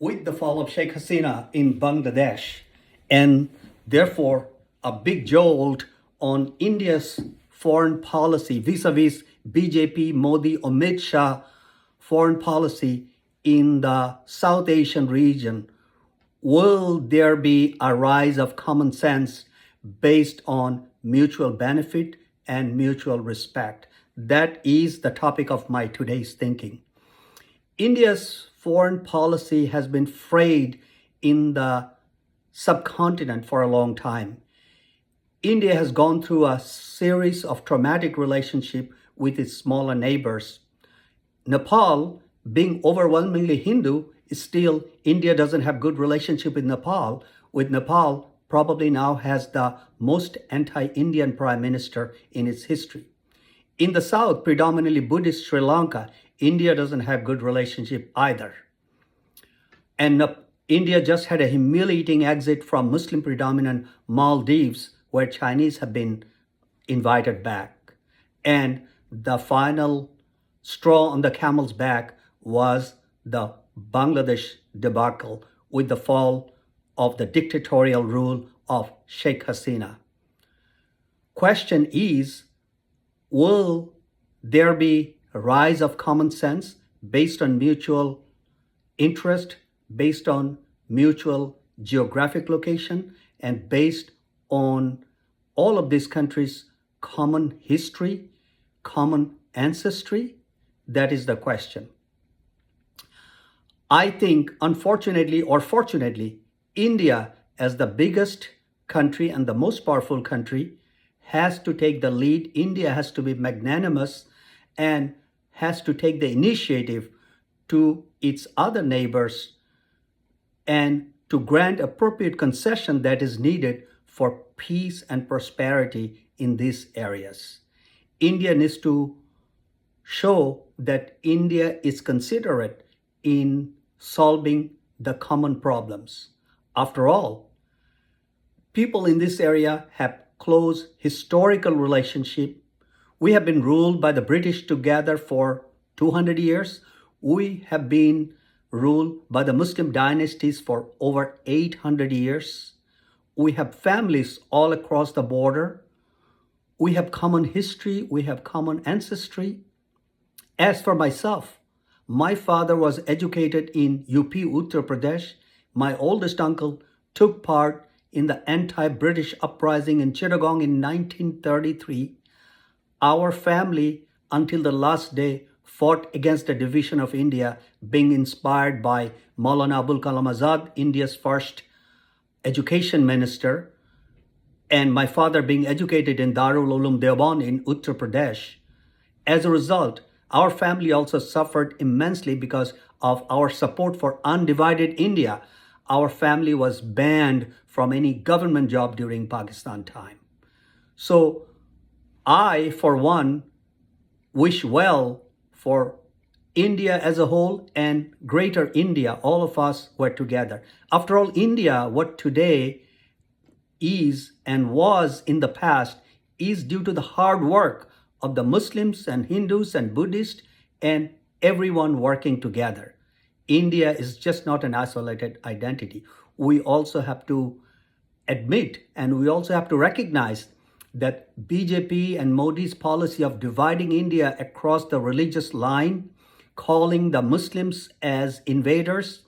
with the fall of Sheikh Hasina in Bangladesh, and therefore a big jolt on India's foreign policy vis-a-vis BJP, Modi, Amit Shah foreign policy in the South Asian region. Will there be a rise of common sense based on mutual benefit and mutual respect? That is the topic of my today's thinking. India's foreign policy has been frayed in the subcontinent for a long time. India has gone through a series of traumatic relationships with its smaller neighbors. Nepal, being overwhelmingly Hindu, still India doesn't have good relationship with Nepal. With Nepal probably now has the most anti-Indian prime minister in its history. In the south, predominantly Buddhist Sri Lanka, India doesn't have good relationship either. And India just had a humiliating exit from Muslim predominant Maldives, where Chinese have been invited back. And the final straw on the camel's back was the Bangladesh debacle with the fall of the dictatorial rule of Sheikh Hasina. Question is, will there be a rise of common sense based on mutual interest, based on mutual geographic location, and based on all of these countries' common history, common ancestry? That is the question. I think, unfortunately or fortunately, India, as the biggest country and the most powerful country, has to take the lead. India has to be magnanimous and has to take the initiative to its other neighbors and to grant appropriate concession that is needed for peace and prosperity in these areas. India needs to show that India is considerate in solving the common problems. After all, people in this area have close historical relationship. We have been ruled by the British together for 200 years. We have been ruled by the Muslim dynasties for over 800 years. We have families all across the border. We have common history. We have common ancestry. As for myself, my father was educated in UP, Uttar Pradesh. My oldest uncle took part in the anti-British uprising in Chittagong in 1933. Our family, until the last day, fought against the division of India, being inspired by Maulana Abul Kalam Azad, India's first education minister, and my father being educated in Darul Uloom Deoband in Uttar Pradesh. As a result, our family also suffered immensely because of our support for undivided India. Our family was banned from any government job during Pakistan time. So I, for one, wish well for India as a whole and greater India. All of us were together. After all, India, what today is and was in the past, is due to the hard work of the Muslims and Hindus and Buddhists and everyone working together. India is just not an isolated identity. We also have to admit and we also have to recognize that BJP and Modi's policy of dividing India across the religious line, calling the Muslims as invaders,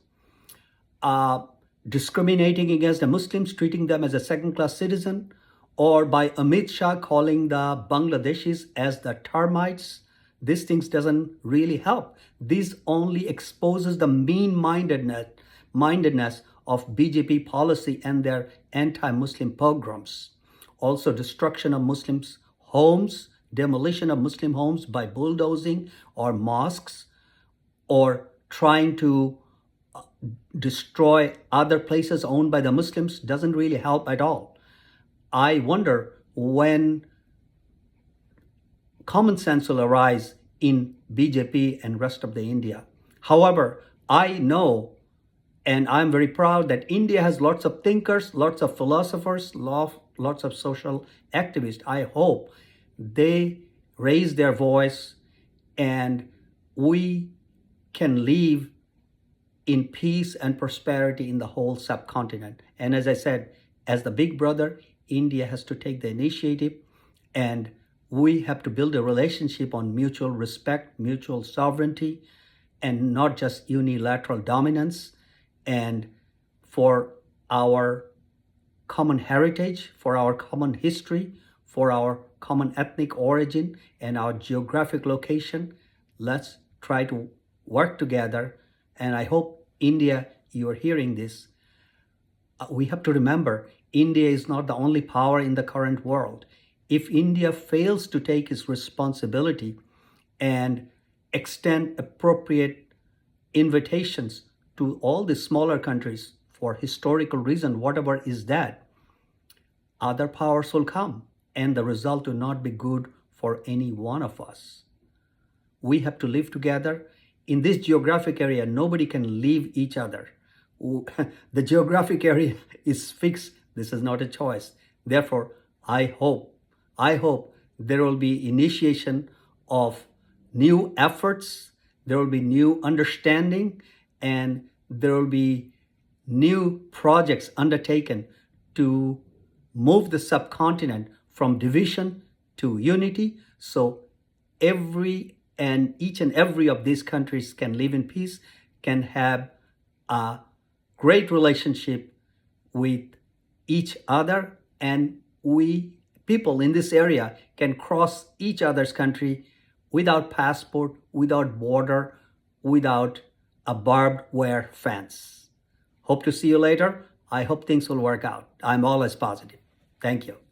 discriminating against the Muslims, treating them as a second-class citizen, or by Amit Shah calling the Bangladeshis as the termites. These things doesn't really help. This only exposes the mean-mindedness of BJP policy and their anti-Muslim pogroms. Also, destruction of Muslims' homes, demolition of Muslim homes by bulldozing or mosques, or trying to destroy other places owned by the Muslims doesn't really help at all. I wonder when common sense will arise in BJP and rest of the India. However, I know and I'm very proud that India has lots of thinkers, lots of philosophers, lots of social activists. I hope they raise their voice and we can leave in peace and prosperity in the whole subcontinent. And as I said, as the big brother, India has to take the initiative, and we have to build a relationship on mutual respect, mutual sovereignty, and not just unilateral dominance, and for our common heritage, for our common history, for our common ethnic origin and our geographic location. Let's try to work together. And I hope, India, you are hearing this. We have to remember, India is not the only power in the current world. If India fails to take its responsibility and extend appropriate invitations to all the smaller countries for historical reason, whatever is that, other powers will come, and the result will not be good for any one of us. We have to live together. In this geographic area, nobody can leave each other. The geographic area is fixed. This is not a choice. Therefore, I hope there will be initiation of new efforts, there will be new understanding, and there will be new projects undertaken to move the subcontinent from division to unity, so each and every of these countries can live in peace, can have a great relationship with each other, and we people in this area can cross each other's country without passport, without border, without a barbed wire fence. Hope to see you later. I hope things will work out. I'm always positive. Thank you.